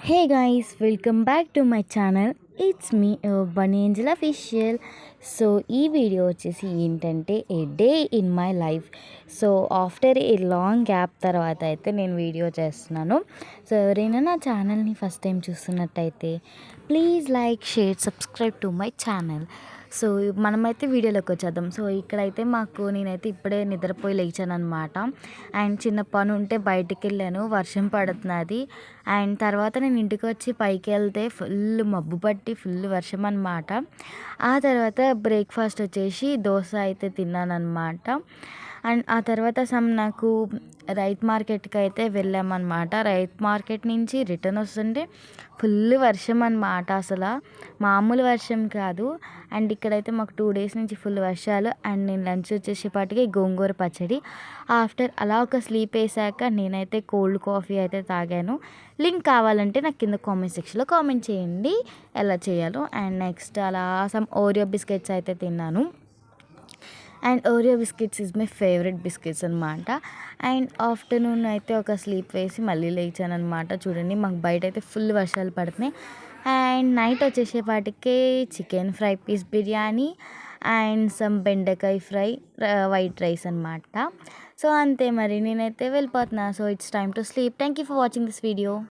Hey guys, welcome back to my channel. It's me Bunny Angel official. So ఈ video వచ్చేసి ఏంటంటే a day in my life. So after a long gap తర్వాత అయితే నేను video చేస్తున్నాను. So ఎవరైనా నా ఛానల్ని ఫస్ట్ టైం చూస్తున్నట్టయితే please like, share, subscribe to my channel. So మనమైతే వీడియోలోకి వచ్చేద్దాం. సో ఇక్కడైతే నేనైతే ఇప్పుడే నిద్రపోయి లేచాను అనమాట. అండ్ చిన్న పని ఉంటే బయటికి వెళ్ళాను, వర్షం పడుతున్నది. అండ్ తర్వాత నేను ఇంటికి వచ్చి పైకి వెళ్తే ఫుల్ మబ్బు పట్టి ఫుల్ వర్షం అనమాట. ఆ తర్వాత బ్రేక్ఫాస్ట్ వచ్చేసి దోశ అయితే తిన్నాను అనమాట. అండ్ ఆ తర్వాత నాకు రైతు మార్కెట్కి అయితే వెళ్ళామన్నమాట. రైతు మార్కెట్ నుంచి రిటర్న్ వస్తుంటే ఫుల్ వర్షం అనమాట. అసలు మామూలు వర్షం కాదు. అండ్ ఇక్కడైతే మాకు 2 డేస్ నుంచి ఫుల్ వర్షాలు. అండ్ నేను లంచ్ వచ్చేసేపాటికి గోంగూర పచ్చడి. ఆఫ్టర్ అలా ఒక స్లీప్ వేసాక నేనైతే కోల్డ్ కాఫీ అయితే తాగాను. లింక్ కావాలంటే నాకు కింద కామెంట్ సెక్షన్లో కామెంట్ చేయండి ఎలా చేయాలో. అండ్ నెక్స్ట్ అలా సమ్ ఓరియో బిస్కెట్స్ అయితే తిన్నాను. And Oreo biscuits is my favourite biscuits అనమాట. అండ్ ఆఫ్టర్నూన్ అయితే ఒక స్లీప్ వేసి మళ్ళీ లేచాను అనమాట. చూడండి మాకు బయట అయితే ఫుల్ వర్షాలు పడుతున్నాయి. అండ్ నైట్ వచ్చేసేపాటికే chicken fry piece biryani and some బెండకాయ ఫ్రై, వైట్ రైస్ అనమాట. సో అంతే, మరి నేనైతే వెళ్ళిపోతున్నా. So it's time to sleep. Thank you for watching this video.